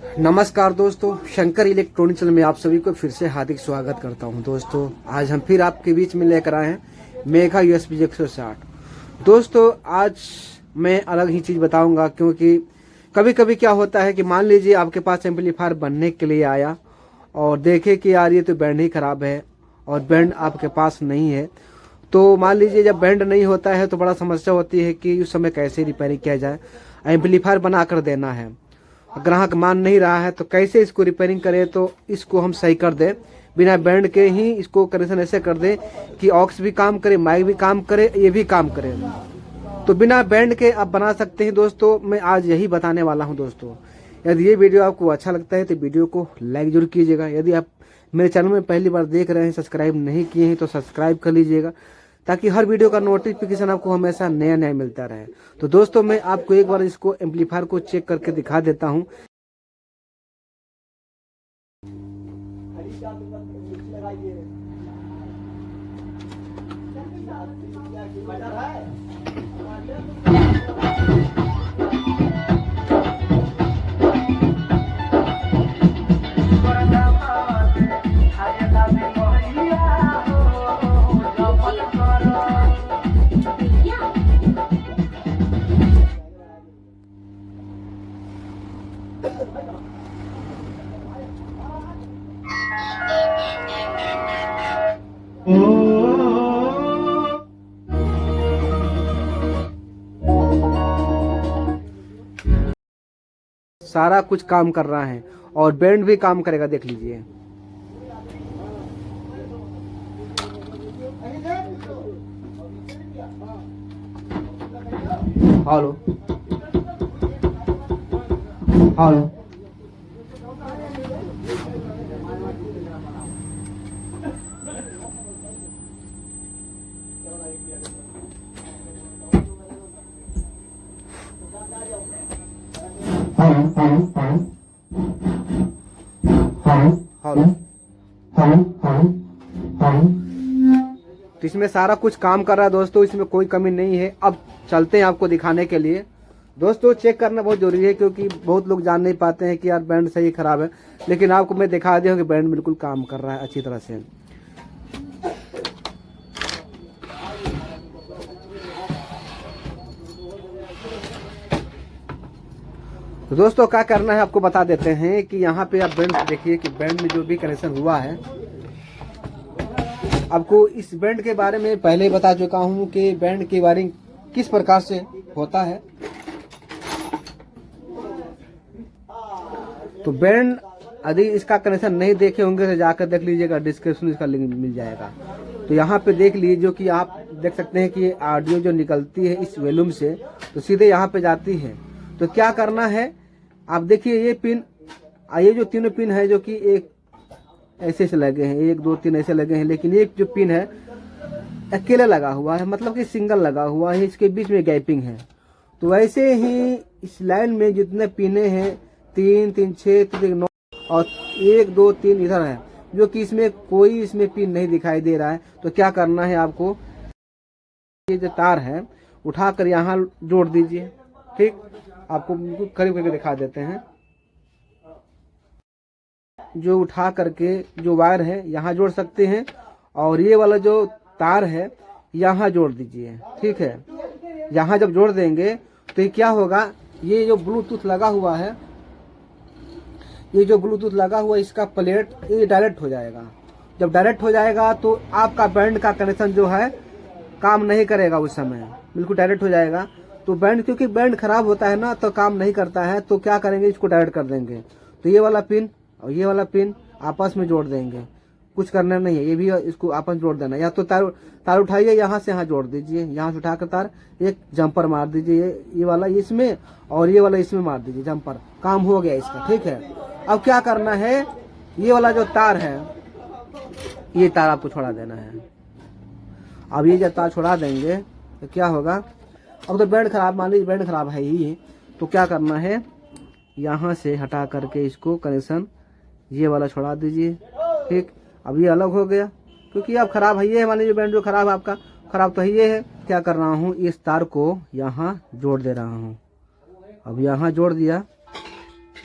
नमस्कार दोस्तों, Shankar electronic channel में आप सभी को फिर से हार्दिक स्वागत करता हूं। दोस्तों आज हम फिर आपके बीच में लेकर आए हैं मेगा USB 160। दोस्तों आज मैं अलग ही चीज़ बताऊंगा, क्योंकि कभी कभी क्या होता है कि मान लीजिए आपके पास एम्पलीफायर बनने के लिए आया और देखे कि यार ये तो बैंड ही ख़राब है और बैंड आपके पास नहीं है। तो मान लीजिए जब बैंड नहीं होता है तो बड़ा समस्या होती है कि उस समय कैसे रिपेयरिंग किया जाए। एम्पलीफायर बना कर देना है, ग्राहक मान नहीं रहा है तो कैसे इसको रिपेयरिंग करें तो इसको हम सही कर दें बिना बैंड के ही। इसको कनेक्शन ऐसे कर दें कि ऑक्स भी काम करे, माइक भी काम करे, ये भी काम करे, तो बिना बैंड के आप बना सकते हैं। दोस्तों मैं आज यही बताने वाला हूं। दोस्तों यदि ये वीडियो आपको अच्छा लगता है तो वीडियो को लाइक जरूर कीजिएगा। यदि आप मेरे चैनल में पहली बार देख रहे हैं, सब्सक्राइब नहीं किए हैं तो सब्सक्राइब कर लीजिएगा, ताकि हर वीडियो का नोटिफिकेशन आपको हमेशा नया नया मिलता रहे। तो दोस्तों मैं आपको एक बार इसको एम्पलीफायर को चेक करके दिखा देता हूं। सारा कुछ काम कर रहा है और बैंड भी काम करेगा, देख लीजिए। हेलो हेलो तो इसमें सारा कुछ काम कर रहा है दोस्तों, इसमें कोई कमी नहीं है। अब चलते हैं आपको दिखाने के लिए। दोस्तों चेक करना बहुत जरूरी है, क्योंकि बहुत लोग जान नहीं पाते हैं कि यार बैंड सही खराब है, लेकिन आपको मैं दिखा दिया कि बैंड बिल्कुल काम कर रहा है अच्छी तरह से। तो दोस्तों क्या करना है आपको बता देते हैं कि यहाँ पे आप बैंड देखिए कि बैंड में जो भी कनेक्शन हुआ है, आपको इस बैंड के बारे में पहले ही बता चुका हूँ कि बैंड की वायरिंग किस प्रकार से होता है। तो बैंड यदि इसका कनेक्शन नहीं देखे होंगे तो जाकर देख लीजिएगा, डिस्क्रिप्शन इसका लिंक मिल जाएगा। तो यहाँ पे देख लीजिए, जो कि आप देख सकते हैं कि ऑडियो जो निकलती है इस वॉल्यूम से तो सीधे यहाँ पे जाती है। तो क्या करना है आप देखिए, ये पिन, ये जो तीनों पिन है जो कि एक ऐसे से लगे हैं, 1 2 3 ऐसे लगे हैं, लेकिन एक जो पिन है अकेले लगा हुआ है, मतलब कि सिंगल लगा हुआ है, इसके बीच में गैपिंग है। तो वैसे ही इस लाइन में जितने पिने हैं 3 3 6 3 9 और 1 2 3 इधर है, जो कि इसमें कोई इसमें पिन नहीं दिखाई दे रहा है। तो क्या करना है आपको, ये जो तार है उठाकर यहाँ जोड़ दीजिए। ठीक, आपको करीब करके दिखा देते हैं। जो उठा करके जो वायर है यहाँ जोड़ सकते हैं, और ये वाला जो तार है यहाँ जोड़ दीजिए। ठीक है, यहाँ जब जोड़ देंगे तो ये क्या होगा, ये जो ब्लूटूथ लगा हुआ है, ये जो ब्लूटूथ लगा हुआ है इसका प्लेट ये डायरेक्ट हो जाएगा। जब डायरेक्ट हो जाएगा तो आपका बैंड का कनेक्शन जो है काम नहीं करेगा, उस समय बिल्कुल डायरेक्ट हो जाएगा। तो बैंड, क्योंकि बैंड खराब होता है ना तो काम नहीं करता है, तो क्या करेंगे, इसको डायरेक्ट कर देंगे। तो ये वाला पिन और ये वाला पिन आपस में जोड़ देंगे, कुछ करना नहीं है, ये भी इसको आपस जोड़ देना। या तो तार उठाइए, यहाँ से यहाँ जोड़ दीजिए, यहाँ से उठाकर तार एक जंपर मार दीजिए, ये वाला इसमें और ये वाला इसमें मार दीजिए जंपर, काम हो गया इसका। ठीक है, अब क्या करना है, ये वाला जो तार है ये तार आपको छोड़ा देना है। अब ये जब तार छोड़ा देंगे तो क्या होगा, अब तो बैंड खराब, मान लीजिए बैंड खराब है ही, तो क्या करना है, यहाँ से हटा करके इसको कनेक्शन ये वाला छोड़ा दीजिए। ठीक, अब ये अलग हो गया, क्योंकि अब खराब है, ये है मान लीजिए बैंड जो खराब है आपका, खराब तो ये है। क्या कर रहा हूँ, इस तार को यहाँ जोड़ दे रहा हूँ। अब यहाँ जोड़ दिया,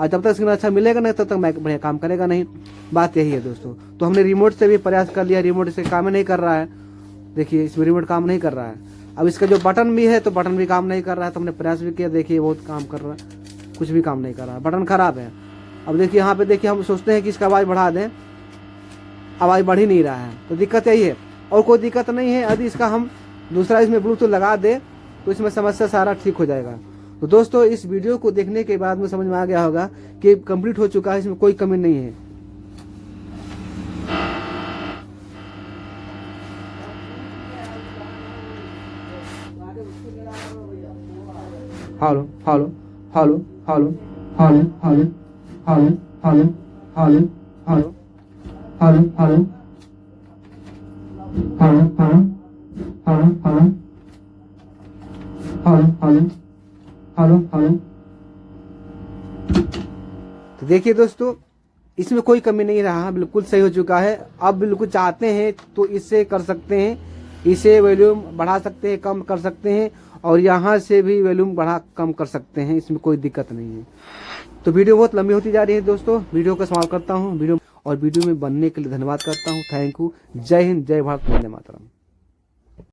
और जब तक सिग्नल अच्छा मिलेगा नहीं तब तक माइक बढ़िया काम करेगा नहीं। बात यही है दोस्तों। तो हमने रिमोट से भी प्रयास कर लिया, रिमोट से काम नहीं कर रहा है। देखिए इसमें रिमोट काम नहीं कर रहा है। अब इसका जो बटन भी है तो बटन भी काम नहीं कर रहा है। तो हमने प्रयास भी किया, देखिए बहुत काम कर रहा है, कुछ भी काम नहीं कर रहा है, बटन खराब है। अब देखिए यहाँ पे देखिए हम सोचते हैं कि इसका आवाज़ बढ़ा दें, आवाज़ बढ़ ही नहीं रहा है। तो दिक्कत यही है, और कोई दिक्कत नहीं है। यदि इसका हम दूसरा इसमें ब्लूटूथ लगा दे तो इसमें समस्या सारा ठीक हो जाएगा। तो दोस्तों इस वीडियो को देखने के बाद में समझ में आ गया होगा कि कंप्लीट हो चुका है, इसमें कोई कमी नहीं है। Hello hello hello hello hello hello hello hello hello hello hello hello hello hello hello hello hello hello. तो देखिए दोस्तों इसमें कोई कमी नहीं रहा, बिल्कुल सही हो चुका है। अब बिल्कुल चाहते हैं तो इससे कर सकते हैं, इसे वॉल्यूम बढ़ा सकते हैं, कम कर सकते हैं, और यहाँ से भी वॉल्यूम बढ़ा कम कर सकते हैं, इसमें कोई दिक्कत नहीं है। तो वीडियो बहुत लंबी होती जा रही है दोस्तों, वीडियो को समाप्त करता हूँ। वीडियो में बनने के लिए धन्यवाद करता हूँ। Thank you. जय हिंद, जय भारत, वंदे मातरम।